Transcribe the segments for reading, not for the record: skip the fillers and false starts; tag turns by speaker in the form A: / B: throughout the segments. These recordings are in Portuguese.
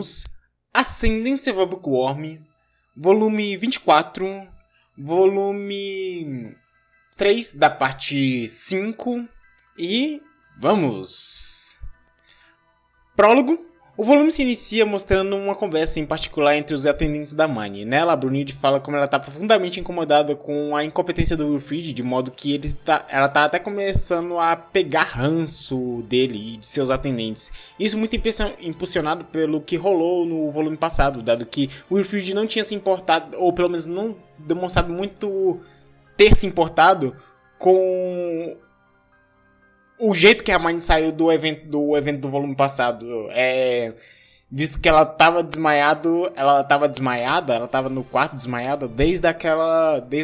A: temos Ascendência of Bookworm, volume 24, volume 3 da parte 5 e vamos! Prólogo. O volume se inicia mostrando uma conversa em particular entre os atendentes da Mani. Nela, a Brunhilde fala como ela está profundamente incomodada com a incompetência do Wilfred, de modo que ela está até começando a pegar ranço dele e de seus atendentes. Isso muito impulsionado pelo que rolou no volume passado, dado que o Wilfred não tinha se importado, ou pelo menos não demonstrado muito ter se importado com o jeito que a Mani saiu do evento do volume passado. Visto que ela tava desmaiada, ela tava no quarto desmaiada desde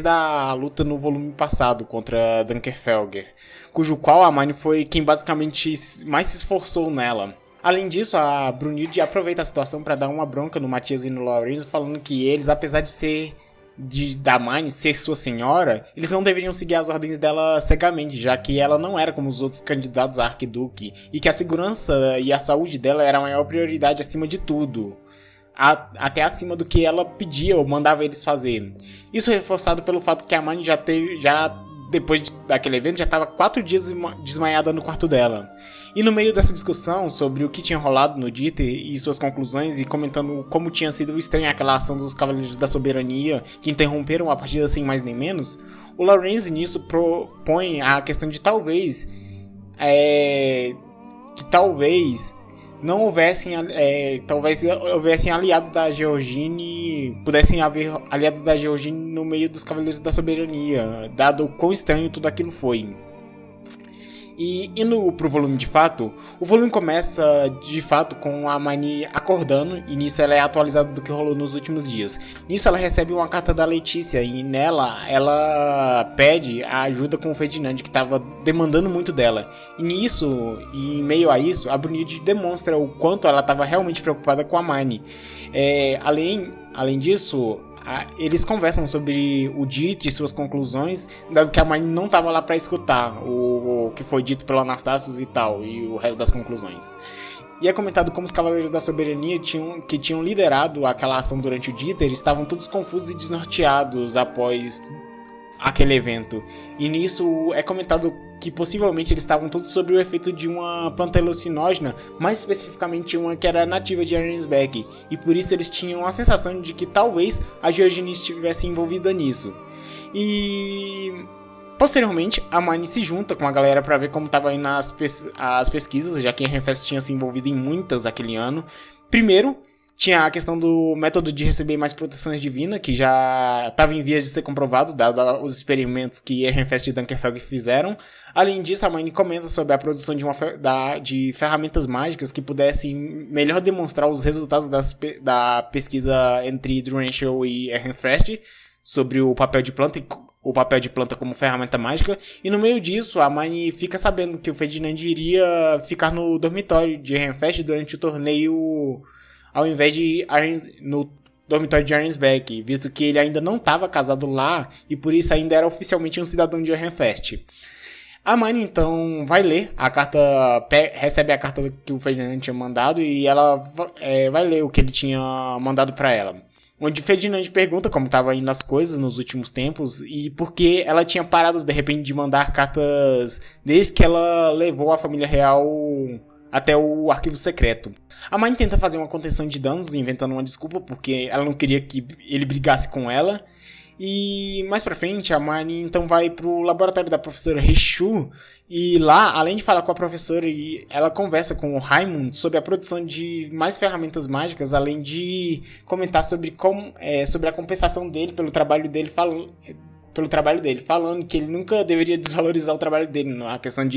A: a luta no volume passado contra Dunkerfelger, cujo qual a Mani foi quem basicamente mais se esforçou nela. Além disso, a Brunhilde aproveita a situação para dar uma bronca no Matias e no Lorenzo, falando que eles, apesar da Mani ser sua senhora, eles não deveriam seguir as ordens dela cegamente, já que ela não era como os outros candidatos a arquiduque, e que a segurança e a saúde dela era a maior prioridade acima de tudo, até acima do que ela pedia ou mandava eles fazer. Isso reforçado pelo fato que a Mani depois daquele evento, já estava 4 dias desmaiada no quarto dela. E no meio dessa discussão sobre o que tinha rolado no Dieter e suas conclusões, e comentando como tinha sido estranha aquela ação dos Cavaleiros da Soberania, que interromperam a partida sem mais nem menos, o Lorenzo nisso propõe a questão de talvez não houvessem, talvez houvessem aliados da Georgine, pudessem haver aliados da Georgine no meio dos Cavaleiros da Soberania, dado o quão estranho tudo aquilo foi. E indo pro volume de fato, o volume começa de fato com a Mani acordando, e nisso ela é atualizada do que rolou nos últimos dias. Nisso ela recebe uma carta da Letícia, e nela ela pede a ajuda com o Ferdinand, que estava demandando muito dela. E em meio a isso, a Brunhilde demonstra o quanto ela estava realmente preocupada com a Mani. Além disso, eles conversam sobre o Dieter e suas conclusões, dado que a Mani não estava lá para escutar o que foi dito pelo Anastácios e tal, e o resto das conclusões. E é comentado como os Cavaleiros da Soberania que tinham liderado aquela ação durante o Dieter estavam todos confusos e desnorteados após aquele evento. E nisso é comentado que possivelmente eles estavam todos sob o efeito de uma planta alucinógena, mais especificamente uma que era nativa de Arnsberg, e por isso eles tinham a sensação de que talvez a Georgine estivesse envolvida nisso. E posteriormente, a Mani se junta com a galera para ver como estava indo as pesquisas, já que a Ehrenfest tinha se envolvido em muitas aquele ano. Primeiro, tinha a questão do método de receber mais proteções divinas, que já estava em vias de ser comprovado, dado os experimentos que Ehrenfest e Dunkerfelg fizeram. Além disso, a Mani comenta sobre a produção de ferramentas mágicas que pudessem melhor demonstrar os resultados da pesquisa entre Drunchel e Ehrenfest sobre o papel de planta como ferramenta mágica. E no meio disso, a Mani fica sabendo que o Ferdinand iria ficar no dormitório de Ehrenfest durante o torneio, ao invés de no dormitório de Arnsberg, visto que ele ainda não estava casado lá e por isso ainda era oficialmente um cidadão de Ehrenfest. A Mani então vai ler a carta, recebe a carta que o Ferdinand tinha mandado, e ela vai ler o que ele tinha mandado para ela. Onde Ferdinand pergunta como estava indo as coisas nos últimos tempos e por que ela tinha parado de repente de mandar cartas desde que ela levou a família real até o arquivo secreto. A Mani tenta fazer uma contenção de danos, inventando uma desculpa, porque ela não queria que ele brigasse com ela. E mais pra frente, a Mani então vai pro laboratório da professora Richu, e lá, além de falar com a professora, ela conversa com o Raimund sobre a produção de mais ferramentas mágicas, além de comentar sobre a compensação dele pelo trabalho dele, falando que ele nunca deveria desvalorizar o trabalho dele na questão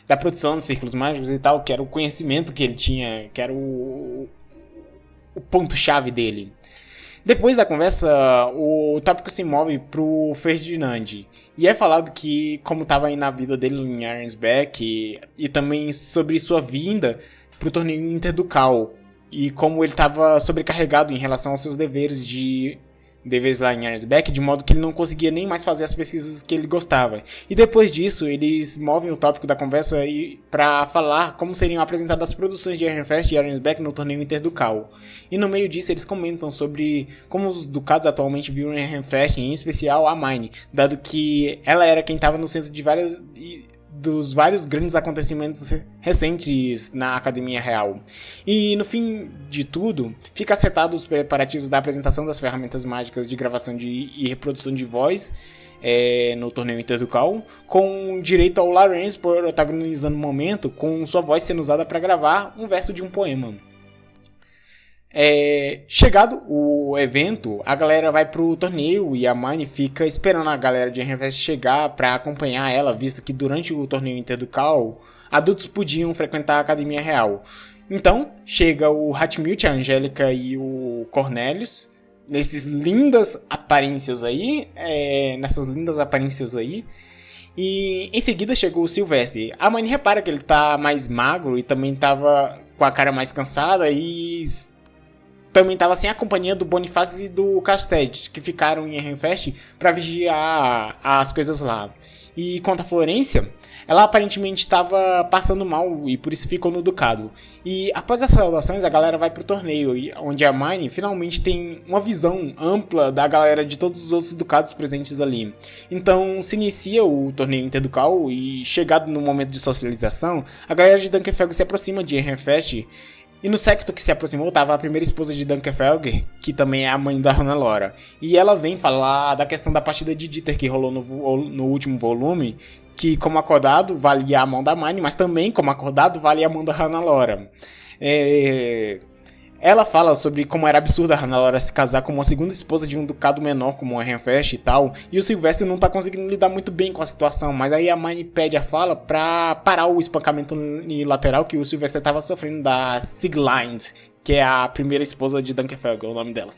A: da produção de círculos mágicos e tal, que era o conhecimento que ele tinha, que era o ponto-chave dele. Depois da conversa, o tópico se move pro Ferdinand, e é falado que como estava aí na vida dele em Arnsberg, e também sobre sua vinda pro torneio interducal, e como ele estava sobrecarregado em relação aos seus deveres deveres lá em Arnsbeck, de modo que ele não conseguia nem mais fazer as pesquisas que ele gostava. E depois disso, eles movem o tópico da conversa para falar como seriam apresentadas as produções de Ehrenfest e Arnsbeck no torneio interducal. E no meio disso, eles comentam sobre como os ducados atualmente viam Ehrenfest, em especial a Mine, dado que ela era quem estava no centro de dos vários grandes acontecimentos recentes na Academia Real. E no fim de tudo, fica acertado os preparativos da apresentação das ferramentas mágicas de gravação e reprodução de voz no torneio interducal, com direito ao Laurence protagonizando o momento, com sua voz sendo usada para gravar um verso de um poema. Chegado o evento, a galera vai pro torneio e a Mine fica esperando a galera de Ehrenfest chegar para acompanhar ela, visto que durante o torneio interducal adultos podiam frequentar a Academia Real. Então chega o Hatmute, a Angélica e o Cornelius nessas lindas aparências aí, e em seguida chegou o Silvestre. A Mine repara que ele tá mais magro e também tava com a cara mais cansada e também estava sem a companhia do Bonifácio e do Casted, que ficaram em Ehrenfest para vigiar as coisas lá. E quanto a Florência, ela aparentemente estava passando mal e por isso ficou no ducado. E após as saudações, a galera vai pro torneio, onde a Mine finalmente tem uma visão ampla da galera de todos os outros ducados presentes ali. Então se inicia o torneio interducal e, chegado no momento de socialização, a galera de Dunkelfelg se aproxima de Ehrenfest. E no séquito que se aproximou estava a primeira esposa de Dunkelfelg, que também é a mãe da Hannelore. E ela vem falar da questão da partida de Dieter que rolou no último volume, que como acordado valia a mão da Mine, mas também como acordado valia a mão da Hannelore. Ela fala sobre como era absurdo a Hannelore se casar com uma segunda esposa de um ducado menor como o Ehrenfest e tal, e o Silvestre não tá conseguindo lidar muito bem com a situação, mas aí a Mine pede a fala pra parar o espancamento unilateral que o Silvestre tava sofrendo da Sieglind, que é a primeira esposa de Dunkelfelg, é o nome dela,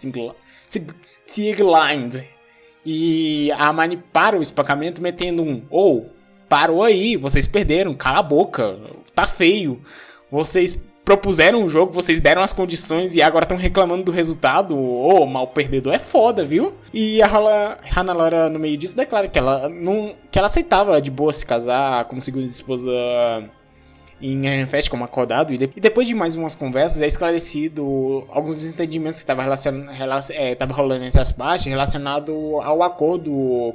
A: Sieglind. E a Mine para o espancamento metendo parou aí, vocês perderam, cala a boca, tá feio, vocês propuseram um jogo, vocês deram as condições e agora estão reclamando do resultado. Mal perdedor é foda, viu? E a Hannelore, no meio disso, declara que ela aceitava de boa se casar como segunda esposa em Ehrenfest como acordado. E depois de mais umas conversas, é esclarecido alguns desentendimentos que estavam rolando entre as partes relacionado ao acordo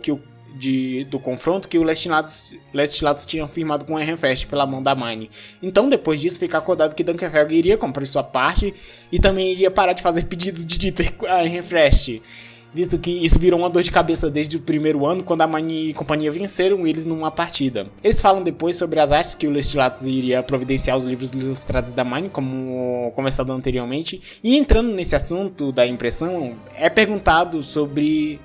A: do confronto que o Lestlatus tinha firmado com o Ehrenfest pela mão da Mine. Então depois disso fica acordado que Dunkelfelg iria cumprir sua parte e também iria parar de fazer pedidos de Dieter a Ehrenfest, visto que isso virou uma dor de cabeça desde o primeiro ano, quando a Mine e companhia venceram eles numa partida. Eles falam depois sobre as artes que o Lestlatus iria providenciar os livros ilustrados da Mine, como conversado anteriormente, e entrando nesse assunto da impressão, é perguntado sobre,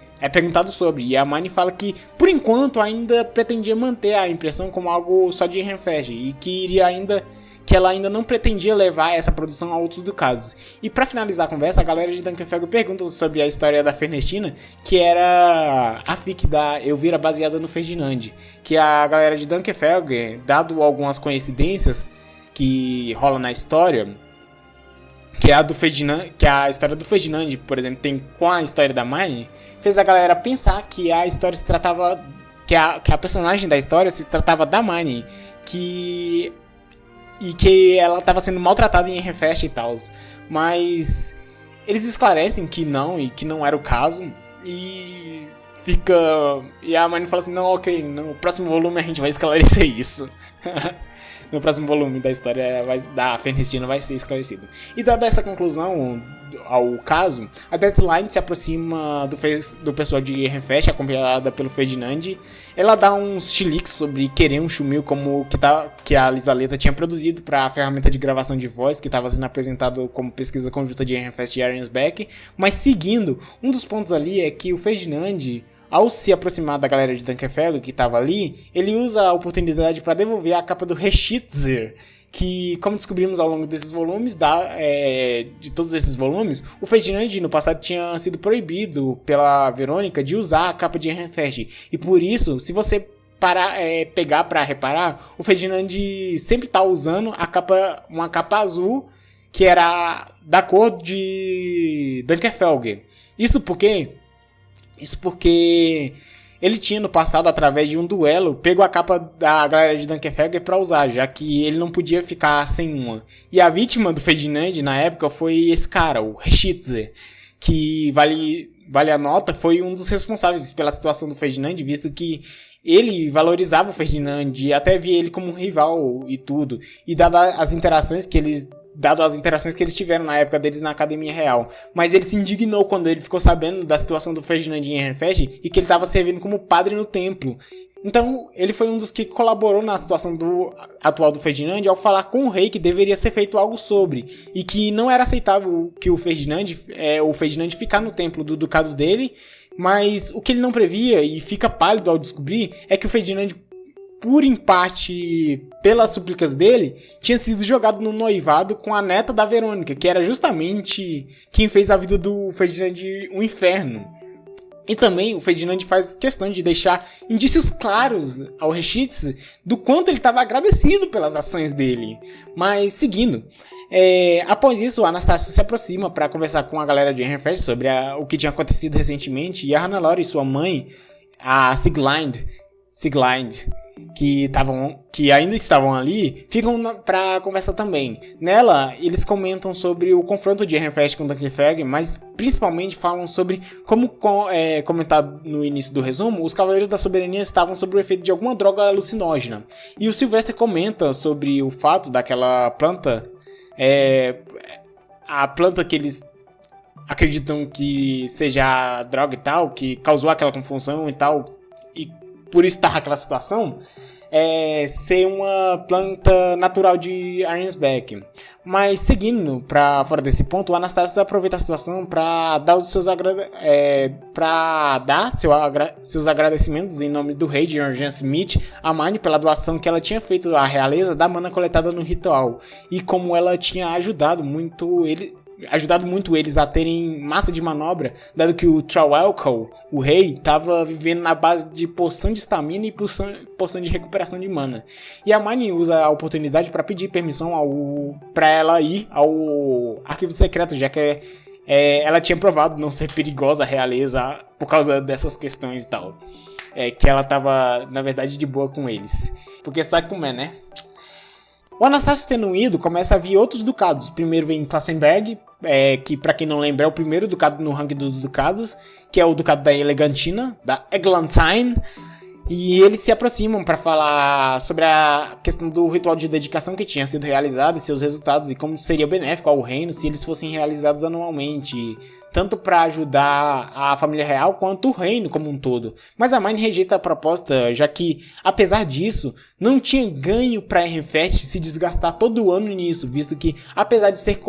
A: e a Mine fala que, por enquanto, ainda pretendia manter a impressão como algo só de Ehrenfest, e que ela ainda não pretendia levar essa produção a outros ducados. E para finalizar a conversa, a galera de Dunkelfelg pergunta sobre a história da Fernestina, que era a fic da Elvira baseada no Ferdinand, que a galera de Dunkelfelg, dado algumas coincidências que rola na história, que é a do Ferdinand, que a história do Ferdinand, por exemplo, tem com a história da Mine, fez a galera pensar que a história se tratava, que a personagem da história se tratava da Mine, e que ela estava sendo maltratada em Ehrenfest e tal. Mas eles esclarecem que não, e que não era o caso, e a Mine fala assim, não, ok, no próximo volume a gente vai esclarecer isso. No próximo volume da história da Fernestina vai ser esclarecido. E dada essa conclusão ao caso, a Deadline se aproxima do pessoal de Ehrenfest, acompanhada pelo Ferdinand. Ela dá uns chiliques sobre querer um chumil como que a Lisaleta tinha produzido para a ferramenta de gravação de voz, que estava sendo apresentado como pesquisa conjunta de Ehrenfest e Arnsbeck. Mas seguindo, um dos pontos ali é que o Ferdinand, ao se aproximar da galera de Dunkelfelg que estava ali, ele usa a oportunidade para devolver a capa do Reschitzer, que, como descobrimos ao longo desses volumes, de todos esses volumes, o Ferdinand no passado tinha sido proibido pela Verônica de usar a capa de Ehrenfest. E por isso, se você pegar para reparar, o Ferdinand sempre está usando uma capa azul que era da cor de Dunkelfelg. Isso porque Isso porque ele tinha no passado, através de um duelo, pego a capa da galera de Dunkerque pra usar, já que ele não podia ficar sem uma. E a vítima do Ferdinand na época foi esse cara, o Richitze, que vale a nota, foi um dos responsáveis pela situação do Ferdinand, visto que ele valorizava o Ferdinand e até via ele como um rival e tudo. E dado as interações que eles tiveram na época deles na Academia Real. Mas ele se indignou quando ele ficou sabendo da situação do Ferdinand em Ehrenfest e que ele estava servindo como padre no templo. Então, ele foi um dos que colaborou na situação atual do Ferdinand ao falar com o rei que deveria ser feito algo sobre, e que não era aceitável que o Ferdinand ficar no templo do ducado dele, mas o que ele não previa, e fica pálido ao descobrir, é que o Ferdinand, por empate pelas súplicas dele, tinha sido jogado no noivado com a neta da Verônica, que era justamente quem fez a vida do Ferdinand um inferno. E também o Ferdinand faz questão de deixar indícios claros ao Richitze do quanto ele estava agradecido pelas ações dele. Mas seguindo, após isso, o Anastácio se aproxima para conversar com a galera de Ehrenfest sobre o que tinha acontecido recentemente, e a Hannelore e sua mãe, a Sieglind, que ainda estavam ali, ficam pra conversar também. Nela, eles comentam sobre o confronto de Ehrenfest com Dunkelfeld, mas principalmente falam sobre como, comentado no início do resumo, os Cavaleiros da Soberania estavam sob o efeito de alguma droga alucinógena. E o Sylvester comenta sobre o fato daquela planta, a planta que eles acreditam que seja a droga e tal, que causou aquela confusão e tal, e por estar naquela situação, ser uma planta natural de Arnsbeck. Mas seguindo para fora desse ponto, o Anastácio aproveita a situação para dar seus agradecimentos em nome do rei de Jorgen Smith a Mine pela doação que ela tinha feito à realeza da mana coletada no ritual, e como ela tinha ajudado muito eles a terem massa de manobra, dado que o Trauelco, o rei, estava vivendo na base de poção de estamina e poção de recuperação de mana. E a Mine usa a oportunidade para pedir permissão para ela ir ao arquivo secreto, já que ela tinha provado não ser perigosa a realeza por causa dessas questões e tal. Que ela estava, na verdade, de boa com eles. Porque sabe como é, né? O Anastácio tendo ido, começa a vir outros ducados. Primeiro vem Klassenberg, que pra quem não lembra é o primeiro ducado no ranking dos ducados, que é o ducado da Elegantina, da Eglantine. E eles se aproximam para falar sobre a questão do ritual de dedicação que tinha sido realizado e seus resultados, e como seria benéfico ao reino se eles fossem realizados anualmente, tanto para ajudar a família real quanto o reino como um todo. Mas a Mine rejeita a proposta, já que, apesar disso, não tinha ganho para Ehrenfest se desgastar todo ano nisso, visto que, apesar de ser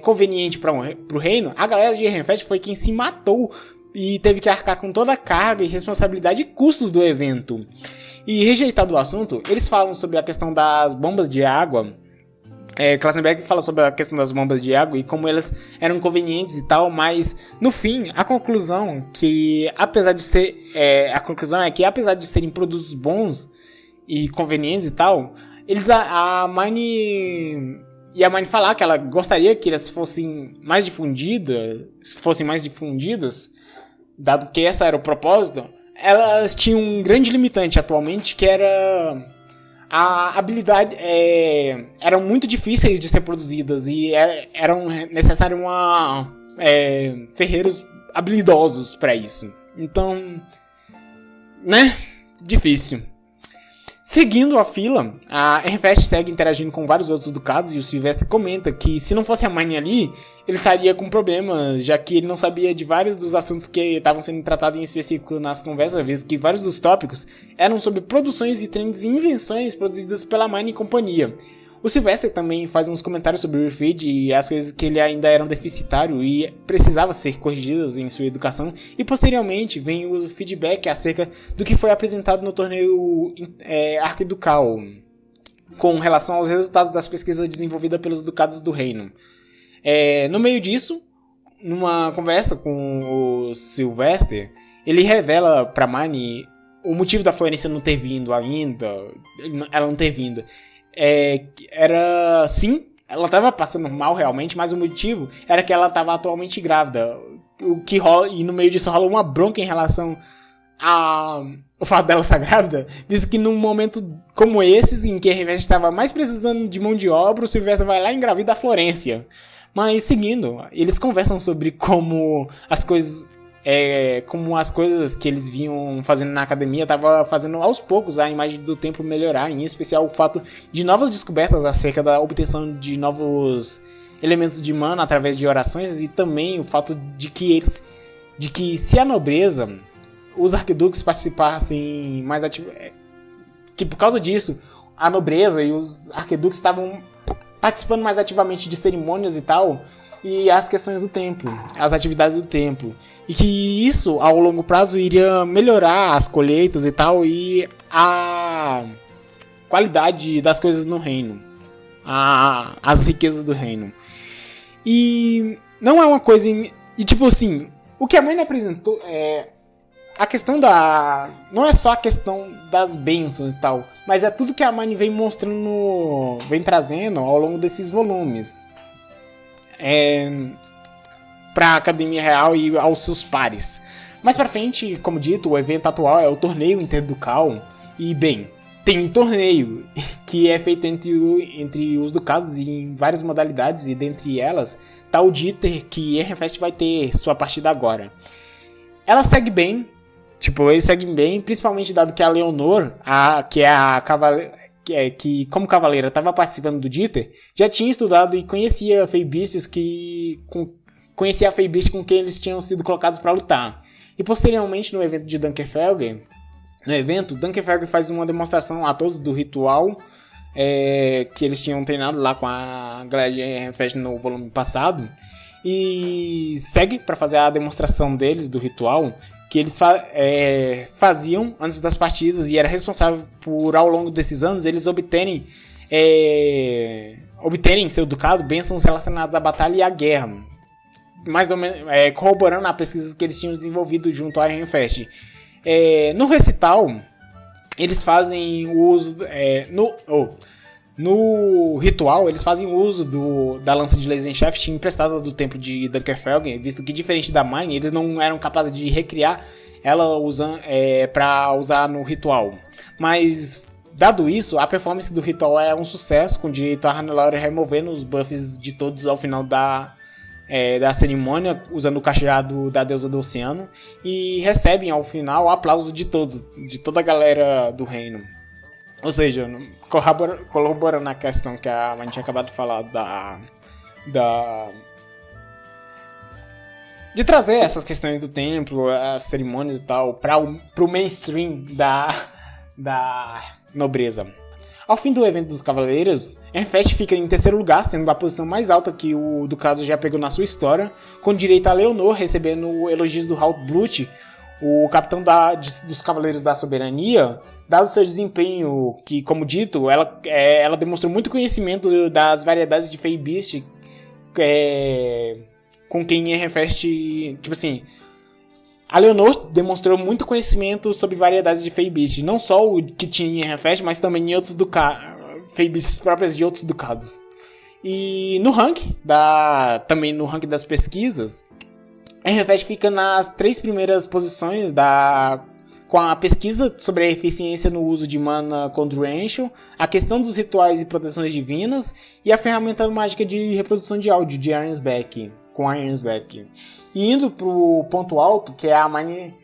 A: conveniente para o reino, a galera de Ehrenfest foi quem se matou e teve que arcar com toda a carga e responsabilidade e custos do evento. E rejeitado o assunto, eles falam sobre a questão das bombas de água. Klassenberg fala sobre a questão das bombas de água e como elas eram convenientes e tal, mas no fim a conclusão é que apesar de serem produtos bons e convenientes e tal, a Mine falar que ela gostaria que elas fossem mais difundidas, dado que esse era o propósito, elas tinham um grande limitante atualmente, que era a habilidade. Eram muito difíceis de ser produzidas e eram necessários ferreiros habilidosos para isso. Então, né? Difícil. Seguindo a fila, a Ehrenfest segue interagindo com vários outros ducados, e o Sylvester comenta que se não fosse a Mine ali, ele estaria com problemas, já que ele não sabia de vários dos assuntos que estavam sendo tratados em específico nas conversas, visto que vários dos tópicos eram sobre produções e trends e invenções produzidas pela Mine e companhia. O Sylvester também faz uns comentários sobre o Refeed e as coisas que ele ainda eram deficitário e precisava ser corrigidas em sua educação, e posteriormente vem o feedback acerca do que foi apresentado no torneio arquiducal com relação aos resultados das pesquisas desenvolvidas pelos ducados do reino. No meio disso, numa conversa com o Sylvester, ele revela para Mine o motivo da Florência não ter vindo ainda, ela não ter vindo. Ela estava passando mal realmente, mas o motivo era que ela estava atualmente grávida. o que rola, e no meio disso rola uma bronca em relação o fato dela estar grávida, visto que num momento como esse, em que a Revenge estava mais precisando de mão de obra, o Sylvester vai lá e engravida a Florência. Mas seguindo, eles conversam sobre como as coisas que eles vinham fazendo na academia estavam fazendo aos poucos a imagem do templo melhorar, em especial o fato de novas descobertas acerca da obtenção de novos elementos de mana através de orações, e também o fato de que se a nobreza, os arquiduques participassem mais ativamente, que por causa disso a nobreza e os arquiduques estavam participando mais ativamente de cerimônias e tal, e as questões do templo, as atividades do templo, e que isso ao longo prazo iria melhorar as colheitas e tal, e a qualidade das coisas no reino, as riquezas do reino. E não é uma coisa e tipo assim, o que a mãe apresentou é a questão não é só a questão das bênçãos e tal, mas é tudo que a Hermione vem mostrando, vem trazendo ao longo desses volumes pra Academia Real e aos seus pares. Mais pra frente, como dito, o evento atual é o torneio interducal, e bem, tem um torneio que é feito entre os ducados em várias modalidades, e dentre elas tá o Dieter, que Ehrenfest vai ter sua partida agora. Ela segue bem, eles seguem bem, principalmente dado que a Leonor, que como cavaleira estava participando do Dieter, já tinha estudado e conhecia feitiços conhecia a Feybeast com quem eles tinham sido colocados para lutar. E posteriormente, no evento de Dunkelfelgen, Dunkelfelgen faz uma demonstração a todos do ritual que eles tinham treinado lá com a galera de Ehrenfest no volume passado, e segue para fazer a demonstração deles do ritual que eles faziam antes das partidas, e era responsável por, ao longo desses anos, eles obterem em seu ducado bênçãos relacionadas à batalha e à guerra, mais ou menos corroborando a pesquisa que eles tinham desenvolvido junto a Ehrenfest. No recital, eles fazem o uso no ritual, eles fazem uso da lança de Lazenscheft emprestada do templo de Dunkelfelgen, visto que, diferente da Mine, eles não eram capazes de recriar ela para usar no ritual. Mas, dado isso, a performance do ritual é um sucesso, com direito a Hannelore removendo os buffs de todos ao final da cerimônia, usando o cajado da deusa do oceano, e recebem ao final o aplauso de toda a galera do reino. Ou seja, corroborando a questão que a mãe tinha acabado de falar de trazer essas questões do templo, as cerimônias e tal, pro mainstream da nobreza. Ao fim do evento dos Cavaleiros, Ehrenfest fica em terceiro lugar, sendo a posição mais alta que o Ducado já pegou na sua história, com direito a Leonor recebendo elogios do Hautblut, o capitão dos Cavaleiros da Soberania, dado seu desempenho, que, como dito, ela demonstrou muito conhecimento das variedades de Feybeast, com quem Ehrenfest, a Leonor demonstrou muito conhecimento sobre variedades de Feybeast, não só o que tinha em Ehrenfest, mas também em outros Feybeasts próprias de outros ducados. E também no ranking das pesquisas, Ehrenfest fica nas 3 primeiras posições com a pesquisa sobre a eficiência no uso de mana Conjuration, a questão dos rituais e proteções divinas, e a ferramenta mágica de reprodução de áudio de com a Ironsbeck. E indo pro ponto alto, que a Mine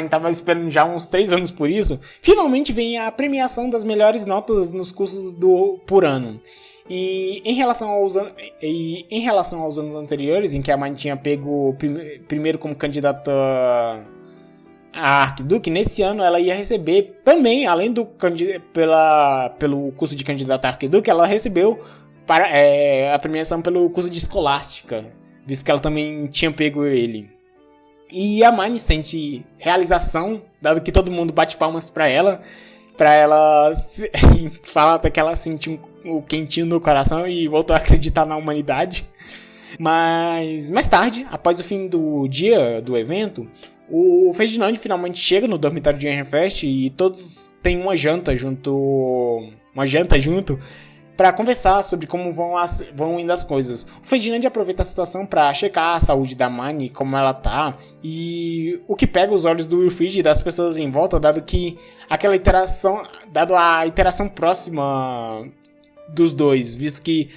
A: estava esperando já uns 3 anos por isso, finalmente vem a premiação das melhores notas nos cursos por ano. E em relação aos anos anteriores, em que a Mine tinha pego primeiro como candidata a Arquiduque, nesse ano ela ia receber também, além pelo curso de candidata a Arquiduque, ela recebeu a premiação pelo curso de Escolástica, visto que ela também tinha pego ele. E a Mine sente realização, dado que todo mundo bate palmas pra ela fala até que ela sentiu o quentinho no coração e voltou a acreditar na humanidade. Mas mais tarde, após o fim do dia do evento, o Ferdinand finalmente chega no dormitório de Ehrenfest e todos têm uma janta junto para conversar sobre como vão indo as coisas. O Ferdinand aproveita a situação para checar a saúde da Hermione, como ela tá, e o que pega os olhos do Wilfrid e das pessoas em volta, dado a interação próxima dos dois, visto que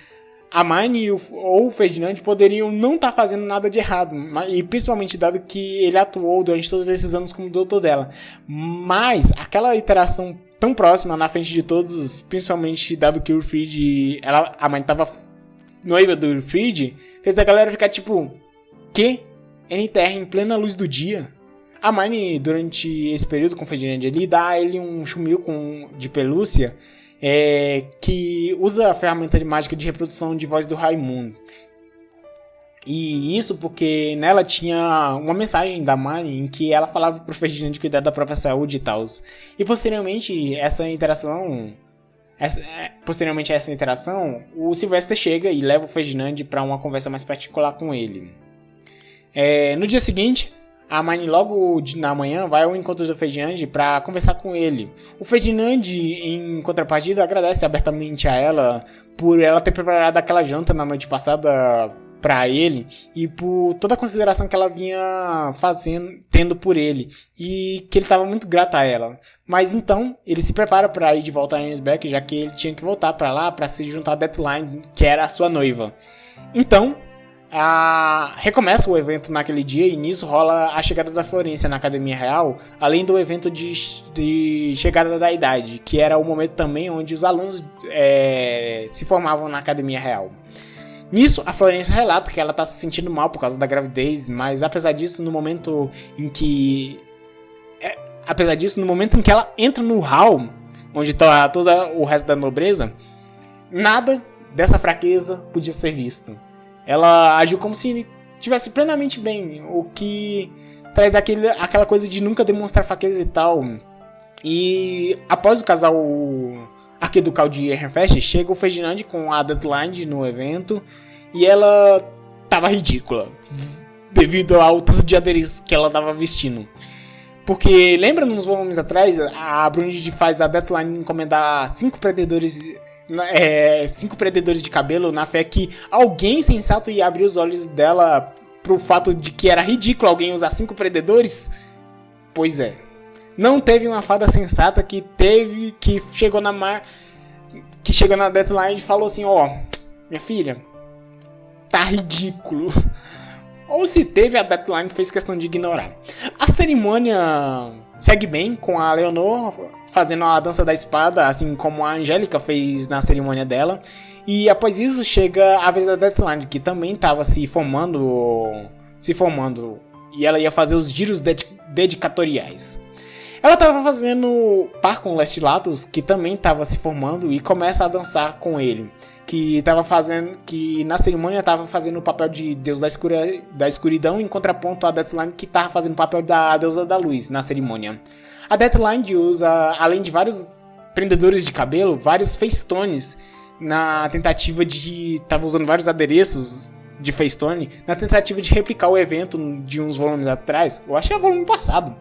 A: a Hermione ou o Ferdinand poderiam não estar fazendo nada de errado, e principalmente dado que ele atuou durante todos esses anos como doutor dela. Mas aquela interação tão próxima na frente de todos, principalmente dado que o Wilfrid, a Hermione estava noiva do Wilfrid, fez a galera ficar tipo, que? NTR em plena luz do dia? A Hermione, durante esse período com o Ferdinand ali, dá a ele um chumil de pelúcia, que usa a ferramenta de mágica de reprodução de voz do Raimundo. E isso porque nela tinha uma mensagem da Hermione em que ela falava pro Ferdinand cuidar da própria saúde e tal. E posteriormente a essa interação, o Sylvester chega e leva o Ferdinand para uma conversa mais particular com ele. No dia seguinte, a Hermione logo na manhã vai ao encontro do Ferdinand para conversar com ele. O Ferdinand, em contrapartida, agradece abertamente a ela por ela ter preparado aquela janta na noite passada para ele e por toda a consideração que ela vinha tendo por ele, e que ele estava muito grato a ela. Mas então ele se prepara para ir de volta a Innsbruck, já que ele tinha que voltar para lá para se juntar a Deathline, que era a sua noiva. Então recomeça o evento naquele dia, e nisso rola a chegada da Florência na Academia Real, além do evento de chegada da idade, que era o momento também onde os alunos se formavam na Academia Real. Nisso, a Florência relata que ela está se sentindo mal por causa da gravidez, mas apesar disso, no momento em que ela entra no hall, onde está todo o resto da nobreza, nada dessa fraqueza podia ser visto. Ela agiu como se estivesse plenamente bem, o que traz aquela coisa de nunca demonstrar fraqueza e tal. E após o casal arquiducal de Ehrenfest, chega o Ferdinand com a Deathline no evento, e ela tava ridícula, devido ao tanto de adereços que ela tava vestindo. Porque, lembra nos volumes atrás, a Brunhilde faz a Deathline encomendar 5 predadores de cabelo, na fé que alguém sensato ia abrir os olhos dela pro fato de que era ridículo alguém usar 5 predadores? Pois é. Não teve uma fada sensata que chegou na Deathline e falou assim, minha filha, tá ridículo. Ou se teve, a Deathline fez questão de ignorar. A cerimônia segue bem, com a Leonor fazendo a dança da espada, assim como a Angélica fez na cerimônia dela. E após isso chega a vez da Deathline, que também estava se formando, e ela ia fazer os giros dedicatoriais. Ela estava fazendo par com Lestlatus, que também estava se formando, e começa a dançar com ele, que na cerimônia estava fazendo o papel de deus da escuridão, em contraponto a Deathline, que estava fazendo o papel da deusa da luz na cerimônia. A Deathline usa, além de vários prendedores de cabelo, vários facestones, na tentativa de... Estava usando vários adereços de facestone, na tentativa de replicar o evento de uns volumes atrás, eu acho que é o volume passado,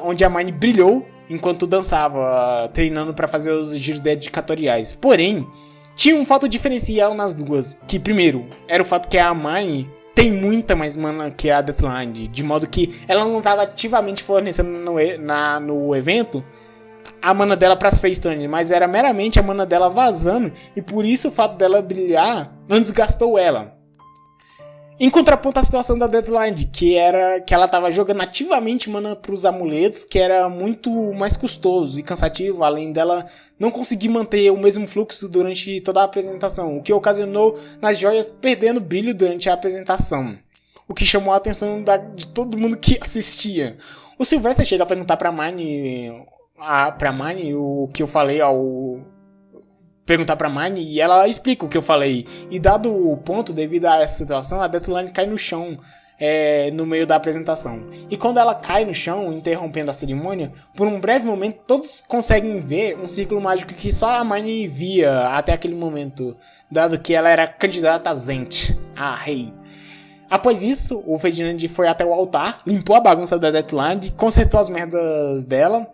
A: onde a Hermione brilhou enquanto dançava, treinando para fazer os giros dedicatoriais. Porém, tinha um fato diferencial nas duas, que primeiro, era o fato que a Hermione tem muita mais mana que a Deathline, de modo que ela não estava ativamente fornecendo no evento a mana dela para as Facestones, mas era meramente a mana dela vazando, e por isso o fato dela brilhar não desgastou ela. Em contraponto à situação da Deathline, que ela estava jogando ativamente mana para os amuletos, que era muito mais custoso e cansativo, além dela não conseguir manter o mesmo fluxo durante toda a apresentação, o que ocasionou nas joias perdendo brilho durante a apresentação, o que chamou a atenção de todo mundo que assistia. O Sylvester chega a perguntar para Hermione o que eu falei perguntar pra Hermione, e ela explica o que eu falei. E dado o ponto, devido a essa situação, a Deathline cai no chão no meio da apresentação. E quando ela cai no chão, interrompendo a cerimônia, por um breve momento todos conseguem ver um círculo mágico que só a Hermione via até aquele momento, dado que ela era candidata a Zent, a rei. Após isso, o Ferdinand foi até o altar, limpou a bagunça da Deathline, consertou as merdas dela,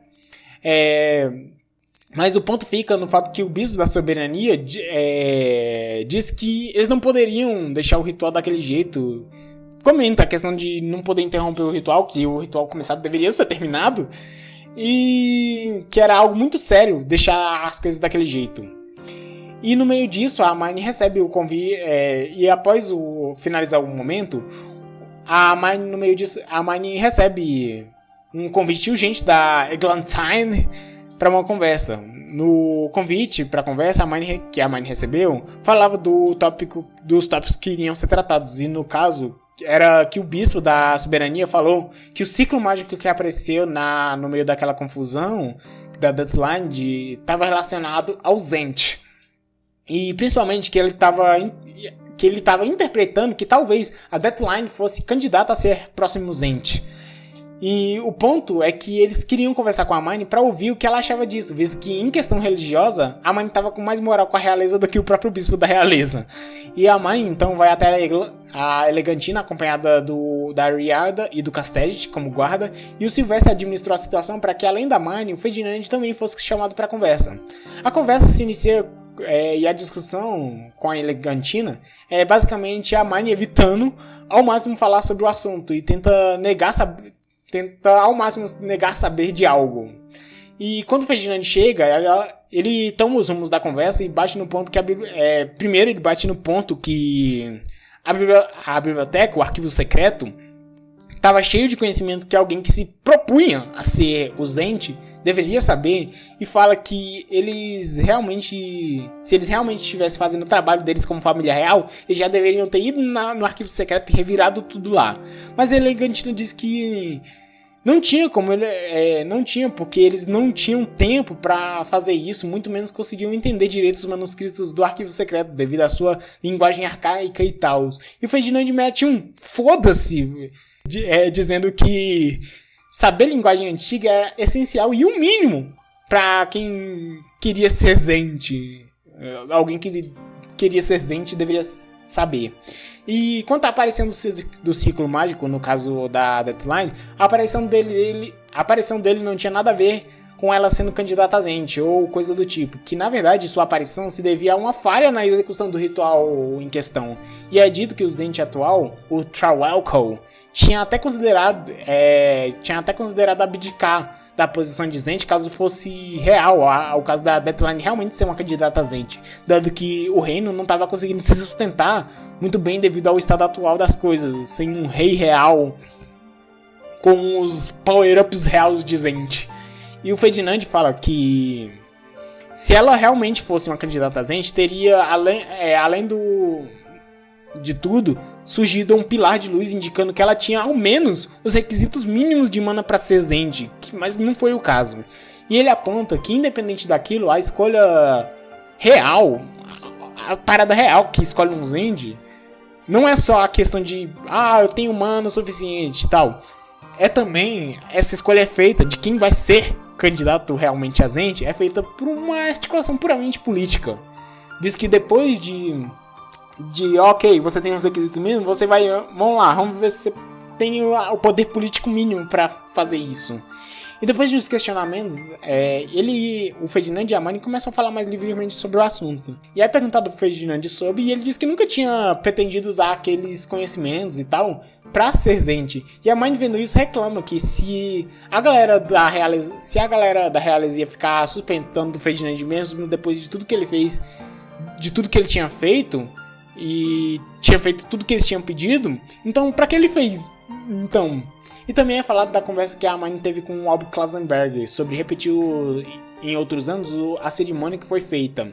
A: Mas o ponto fica no fato que o bispo da soberania diz que eles não poderiam deixar o ritual daquele jeito. Comenta a questão de não poder interromper o ritual, que o ritual começado deveria ser terminado, e que era algo muito sério deixar as coisas daquele jeito. E no meio disso, a Hermione recebe o convite, e após finalizar o momento, a Hermione, no meio disso, a Hermione recebe um convite urgente da Eglantine para uma conversa. No convite para a conversa, que a Hermione recebeu, falava dos tópicos que iriam ser tratados, e no caso era que o bispo da soberania falou que o ciclo mágico que apareceu no meio daquela confusão da Deathline estava relacionado ao Zent. E principalmente que ele estava interpretando que talvez a Deathline fosse candidata a ser próximo Zent. E o ponto é que eles queriam conversar com a Hermione para ouvir o que ela achava disso, visto que em questão religiosa, a Hermione estava com mais moral com a realeza do que o próprio bispo da realeza. E a Hermione então vai até a Elegantina, acompanhada da Riarda e do Castelli como guarda, e o Silvestre administrou a situação para que, além da Hermione, o Ferdinand também fosse chamado para a conversa. A conversa se inicia e a discussão com a Elegantina é basicamente a Hermione evitando ao máximo falar sobre o assunto e tenta ao máximo negar saber de algo. E quando o Ferdinand chega, ele toma os rumos da conversa e bate no ponto que primeiro ele bate no ponto que a biblioteca, o arquivo secreto, estava cheio de conhecimento que alguém que se propunha a ser o Zent deveria saber, e fala que se eles realmente estivessem fazendo o trabalho deles como família real, eles já deveriam ter ido no arquivo secreto e revirado tudo lá. Mas a Elegantina diz que não tinha porque eles não tinham tempo para fazer isso, muito menos conseguiam entender direito os manuscritos do arquivo secreto, devido à sua linguagem arcaica e tal. E o Ferdinand mete foda-se, dizendo que saber linguagem antiga era essencial e o mínimo para quem queria ser Zent. Alguém que queria ser Zent deveria saber. E quanto à aparição do ciclo mágico, no caso da Deathline, a aparição dele não tinha nada a ver com ela sendo candidata a Zent ou coisa do tipo, que na verdade sua aparição se devia a uma falha na execução do ritual em questão. E é dito que o Zent atual, o Trawelco, tinha até considerado abdicar da posição de Zent caso fosse real o caso da Deathline realmente ser uma candidata a Zent, dado que o reino não estava conseguindo se sustentar muito bem devido ao estado atual das coisas, sem um rei real com os power-ups reais de Zent. E o Ferdinand fala que se ela realmente fosse uma candidata a Zent, teria, além de tudo, surgido um pilar de luz indicando que ela tinha ao menos os requisitos mínimos de mana para ser Zend, mas não foi o caso. E ele aponta que, independente daquilo, a escolha real, a parada real que escolhe um Zend, não é só a questão de eu tenho mana o suficiente e tal. É também, essa escolha é feita de quem vai ser candidato realmente a Zend, é feita por uma articulação puramente política. Visto que depois ok, você tem os requisitos mínimos, você vai, vamos ver se você tem o poder político mínimo para fazer isso. E depois de uns questionamentos, o Ferdinand e a Hermione começam a falar mais livremente sobre o assunto. E é perguntado ao Ferdinand sobre, e ele diz que nunca tinha pretendido usar aqueles conhecimentos e tal pra ser Zent. E a Hermione, vendo isso, reclama que se a galera da realeza ia ficar suspeitando do Ferdinand mesmo depois de tudo que ele fez, de tudo que ele tinha feito, e tinha feito tudo que eles tinham pedido, então pra que ele fez? Então... E também é falado da conversa que a Hermione teve com o Albert Klasenberg sobre repetir em outros anos a cerimônia que foi feita,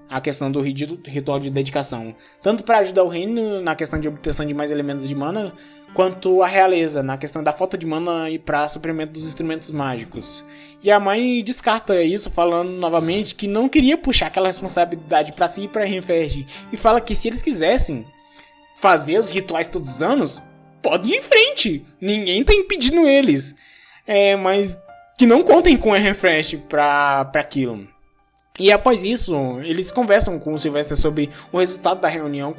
A: a questão do ritual de dedicação, tanto para ajudar o reino na questão de obtenção de mais elementos de mana, quanto a realeza na questão da falta de mana e para suprimento dos instrumentos mágicos. E a Hermione descarta isso, falando novamente que não queria puxar aquela responsabilidade para si e para Renferd, e fala que se eles quisessem fazer os rituais todos os anos, podem ir em frente, ninguém tá impedindo eles, mas que não contem com o Renfresh pra aquilo. E após isso, eles conversam com o Silvestre sobre o resultado da reunião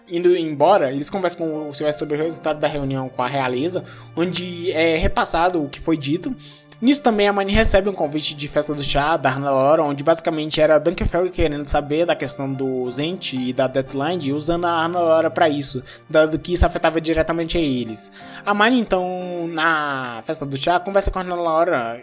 A: indo embora, eles conversam com o Silvestre sobre o resultado da reunião com a realeza, onde é repassado o que foi dito, Nisso também a Hermione recebe um convite de festa do chá da Hannah, onde basicamente era Dunkelfeld querendo saber da questão do Zent e da Deathline, e usando a Hannah para isso, dado que isso afetava diretamente a eles. A Hermione então, na festa do chá, conversa com a Hannah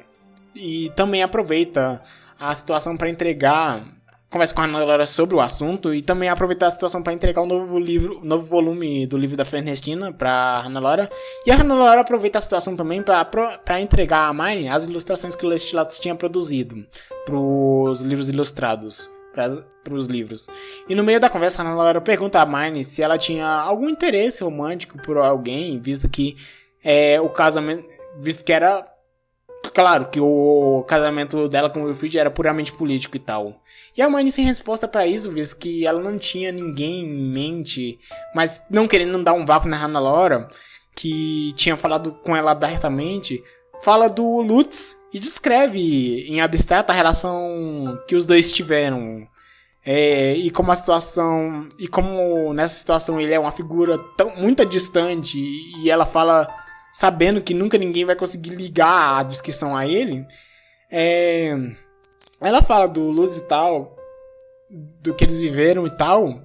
A: e também aproveita a situação para entregar... Conversa com a Hannah sobre o assunto e também aproveitar a situação para entregar um novo volume do livro da Fernestina para Hannah. E a Hannah aproveita a situação também para entregar a Hermione as ilustrações que o Lestiratus tinha produzido para os livros ilustrados, para os livros. E no meio da conversa, a Hannah pergunta a Hermione se ela tinha algum interesse romântico por alguém, visto que o casamento, visto que era claro que o casamento dela com o Wilfrid era puramente político e tal. E a Hermione sem resposta pra isso, visto que ela não tinha ninguém em mente, mas não querendo dar um vácuo na Hannah, que tinha falado com ela abertamente, fala do Lutz e descreve em abstrato a relação que os dois tiveram. E como a situação, e como nessa situação ele é uma figura muito distante e ela fala sabendo que nunca ninguém vai conseguir ligar a descrição a ele, ela fala do Lutz e tal, do que eles viveram e tal,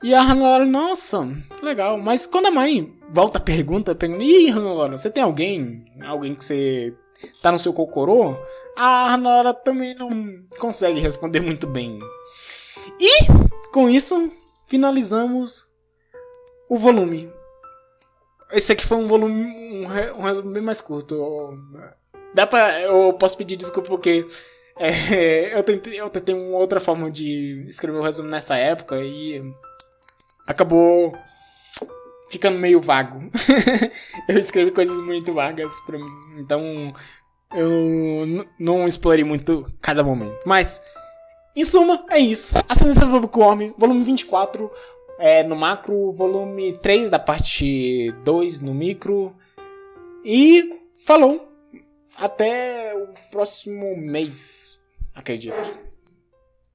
A: e a Hannah, nossa, legal, mas quando a mãe volta a pergunta, ih, Hannah, você tem alguém que você tá no seu cocorô? A Hannah também não consegue responder muito bem. E, com isso, finalizamos o volume. Esse aqui foi um volume, um resumo bem mais curto. Eu posso pedir desculpa porque eu tentei uma outra forma de escrever o resumo nessa época e acabou ficando meio vago. Eu escrevi coisas muito vagas, então eu não explorei muito cada momento. Mas, em suma, é isso. Ascendência do Bookworm, volume 24. No macro, volume 3 da parte 2 no micro. E falou! Até o próximo mês, acredito.